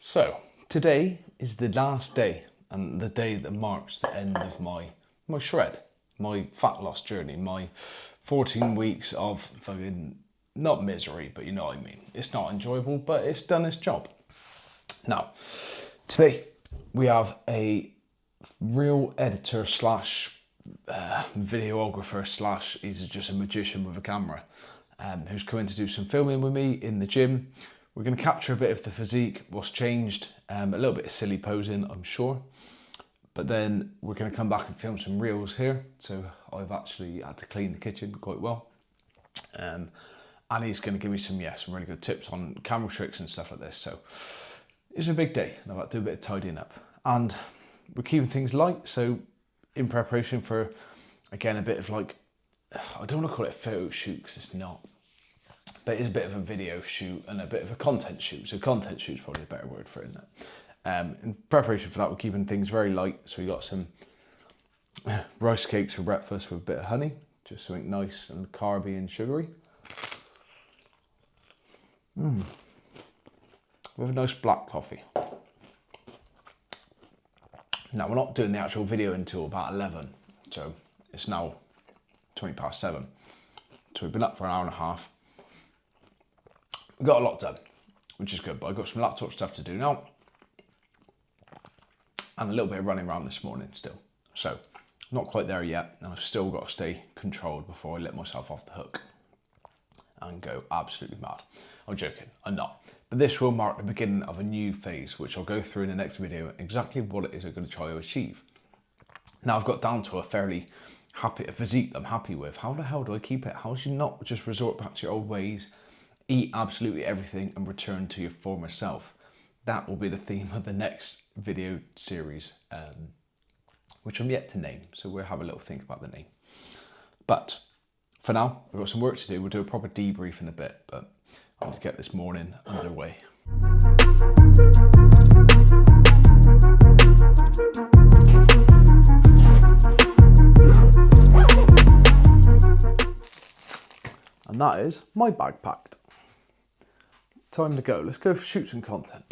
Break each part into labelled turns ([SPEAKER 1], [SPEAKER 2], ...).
[SPEAKER 1] So today is the last day and the day that marks the end of my shred, my fat loss journey, my 14 weeks of fucking, not misery, but you know what I mean. It's not enjoyable, but it's done its job. Now, today we have a real editor slash videographer slash he's just a magician with a camera who's coming to do some filming with me in the gym. We're going to capture a bit of the physique, what's changed, a little bit of silly posing, I'm sure. But then we're going to come back and film some reels here. So I've actually had to clean the kitchen quite well. And he's going to give me some really good tips on camera tricks and stuff like this. So it's a big day and I've had to do a bit of tidying up. And we're keeping things light. So in preparation for, again, a bit of like, I don't want to call it a photo shoot because it's not. But it's a bit of a video shoot and a bit of a content shoot. So content shoot is probably a better word for it, isn't it? In preparation for that, we're keeping things very light. So we got some rice cakes for breakfast with a bit of honey. Just something nice and carby and sugary. With a nice black coffee. Now, we're not doing the actual video until about 11. So it's now 20 past 7. So we've been up for an hour and a half. We've got a lot done, which is good, but I've got some laptop stuff to do now. And a little bit of running around this morning still. So, not quite there yet, and I've still got to stay controlled before I let myself off the hook and go absolutely mad. I'm joking, I'm not. But this will mark the beginning of a new phase, which I'll go through in the next video, exactly what it is I'm going to try to achieve. Now, I've got down to a fairly a physique I'm happy with. How the hell do I keep it? How do you not just resort back to your old ways, eat absolutely everything and return to your former self? That will be the theme of the next video series, which I'm yet to name. So we'll have a little think about the name. But for now, we've got some work to do. We'll do a proper debrief in a bit, but I want to get this morning underway. And that is my bag packed. Time to go. Let's go shoot some content.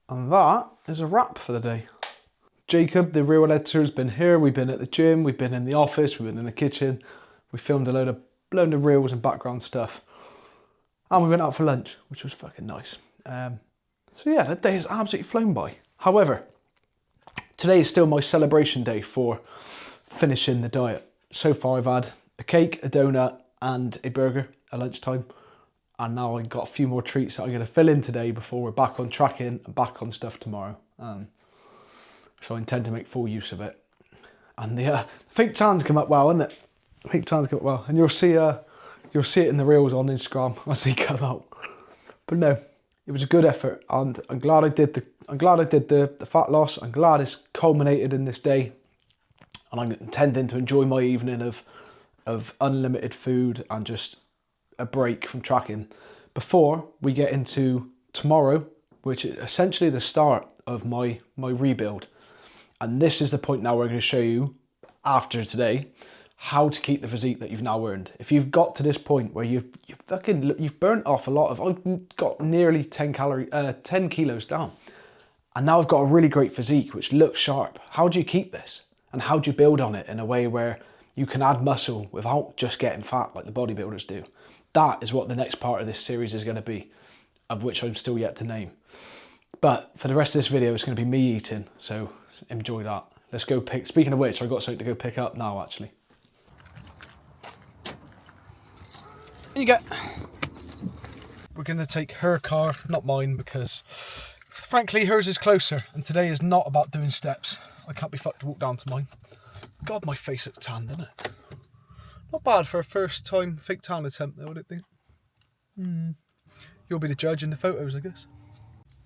[SPEAKER 1] And that is a wrap for the day. Jacob, the real editor, has been here. We've been at the gym, we've been in the office, we've been in the kitchen. We filmed a load of reels and background stuff. And we went out for lunch, which was fucking nice. So yeah, that day has absolutely flown by. However, today is still my celebration day for finishing the diet. So far I've had a cake, a donut and a burger at lunchtime. And now I've got a few more treats that I'm going to fill in today before we're back on tracking and back on stuff tomorrow. So I intend to make full use of it. And the fake tan's come up well, hasn't it? Fake tan's come up well. And you'll see it in the reels on Instagram as they come out. But no, it was a good effort, and I'm glad I did the fat loss. I'm glad it's culminated in this day. And I'm intending to enjoy my evening of unlimited food and just a break from tracking before we get into tomorrow, which is essentially the start of my rebuild. And this is the point now we're going to show you, after today, how to keep the physique that you've now earned. If you've got to this point where you've burnt off a lot of, I've got nearly 10 kilos down, and now I've got a really great physique which looks sharp. How do you keep this? And how do you build on it in a way where you can add muscle without just getting fat like the bodybuilders do? That is what the next part of this series is going to be, of which I'm still yet to name. But for the rest of this video, it's going to be me eating, so enjoy that. Let's go pick, speaking of which, I've got something to go pick up now actually. Here you go. We're going to take her car, not mine, because frankly hers is closer, and today is not about doing steps. I can't be fucked to walk down to mine. God, my face looks tan, doesn't it? Not bad for a first time fake tan attempt though, would it be? You'll be the judge in the photos, I guess.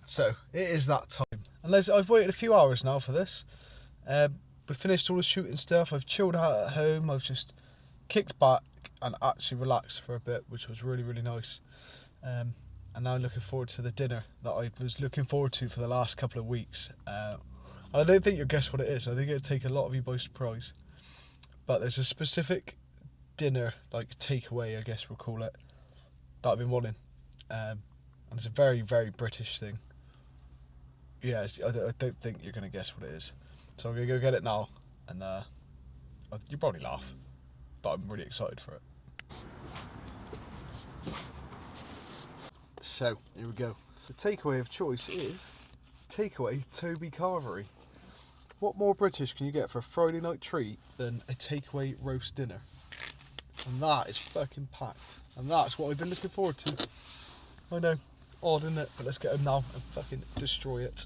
[SPEAKER 1] So, it is that time. And I've waited a few hours now for this. We finished all the shooting stuff, I've chilled out at home, I've just kicked back and actually relaxed for a bit, which was really, really nice. And now I'm looking forward to the dinner that I was looking forward to for the last couple of weeks. And I don't think you'll guess what it is. I think it'll take a lot of you by surprise. But there's a specific dinner, like takeaway, I guess we'll call it, that I've been wanting. And it's a very, very British thing. Yeah, I don't think you're going to guess what it is. So I'm going to go get it now. And you'll probably laugh. But I'm really excited for it. So, here we go. The takeaway of choice is takeaway Toby Carvery. What more British can you get for a Friday night treat than a takeaway roast dinner? And that is fucking packed. And that's what I've been looking forward to. I know, odd isn't it? But let's get him now and fucking destroy it.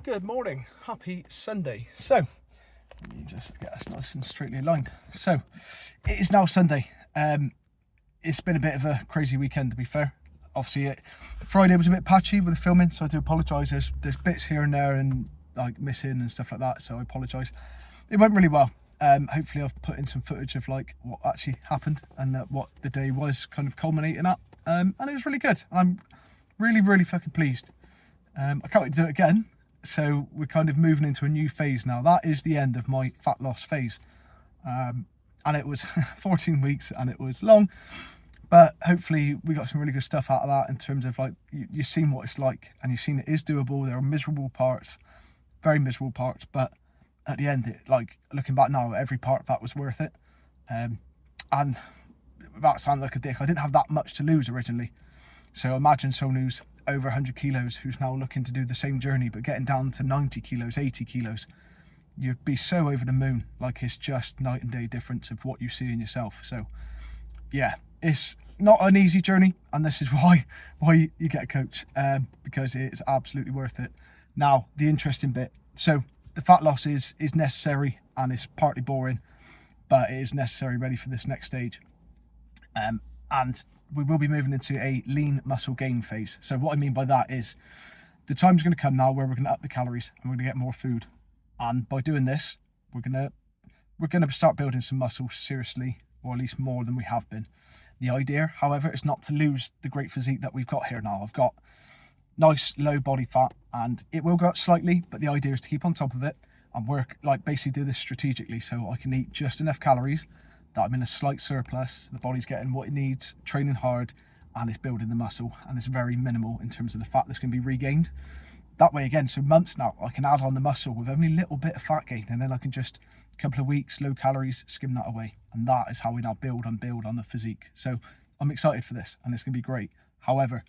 [SPEAKER 1] Good morning, happy Sunday. So, let me just get us nice and straightly aligned. So, it is now Sunday. It's been a bit of a crazy weekend, to be fair. Obviously, Friday was a bit patchy with the filming, so I do apologise. There's bits here and there and like missing and stuff like that, so I apologise. It went really well. Hopefully, I've put in some footage of like what actually happened and what the day was kind of culminating at, and it was really good. I'm really, really fucking pleased. I can't wait to do it again. So we're kind of moving into a new phase now. That is the end of my fat loss phase. And it was 14 weeks and it was long, but hopefully we got some really good stuff out of that in terms of like, you've seen what it's like and you've seen it is doable. There are miserable parts, very miserable parts, but at the end, like looking back now, every part of that was worth it. And that sounded like a dick. I didn't have that much to lose originally. So imagine someone who's over 100 kilos who's now looking to do the same journey but getting down to 90 kilos, 80 kilos. You'd be so over the moon. Like it's just night and day difference of what you see in yourself. So yeah, it's not an easy journey, and this is why you get a coach, because it's absolutely worth it. Now, the interesting bit. So the fat loss is necessary and it's partly boring, but it is necessary ready for this next stage. And we will be moving into a lean muscle gain phase. So what I mean by that is the time's going to come now where we're going to up the calories and we're going to get more food. And by doing this, we're going to start building some muscle seriously, or at least more than we have been. The idea, however, is not to lose the great physique that we've got here now. I've got nice low body fat and it will go up slightly, but the idea is to keep on top of it and work, like basically do this strategically so I can eat just enough calories that I'm in a slight surplus, the body's getting what it needs, training hard, and it's building the muscle, and it's very minimal in terms of the fat that's going to be regained. That way again, so months now, I can add on the muscle with only a little bit of fat gain, and then I can just, a couple of weeks, low calories, skim that away. And that is how we now build on the physique. So I'm excited for this, and it's going to be great. However,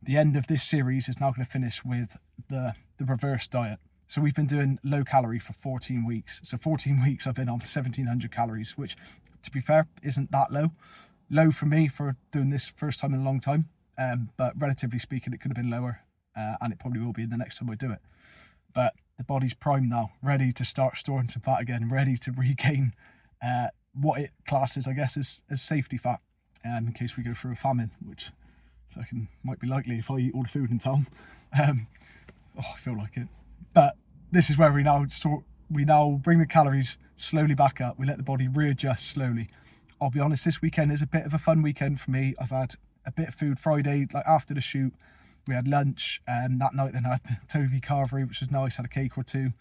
[SPEAKER 1] the end of this series is now going to finish with the reverse diet. So we've been doing low calorie for 14 weeks. So 14 weeks I've been on 1700 calories, which to be fair isn't that low. Low for me for doing this first time in a long time. But relatively speaking, it could have been lower, and it probably will be the next time I do it. But the body's primed now, ready to start storing some fat again, ready to regain what it classes, I guess, as safety fat, in case we go through a famine, which fucking might be likely if I eat all the food in town. I feel like it. But this is where we now bring the calories slowly back up. We let the body readjust slowly. I'll be honest, this weekend is a bit of a fun weekend for me. I've had a bit of food Friday, like after the shoot. We had lunch, and that night then I had the Toby Carvery, which was nice, had a cake or two.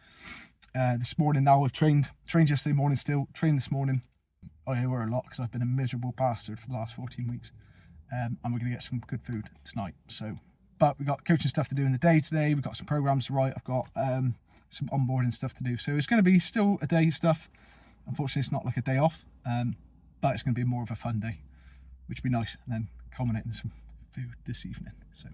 [SPEAKER 1] This morning now I've trained yesterday morning still, trained this morning. I owe her a lot because I've been a miserable bastard for the last 14 weeks. And we're going to get some good food tonight. So But we've got coaching stuff to do in the day today. We've got some programs to write. I've got some onboarding stuff to do. So it's going to be still a day of stuff. Unfortunately, it's not like a day off, but it's going to be more of a fun day, which would be nice. And then culminate in some food this evening. So.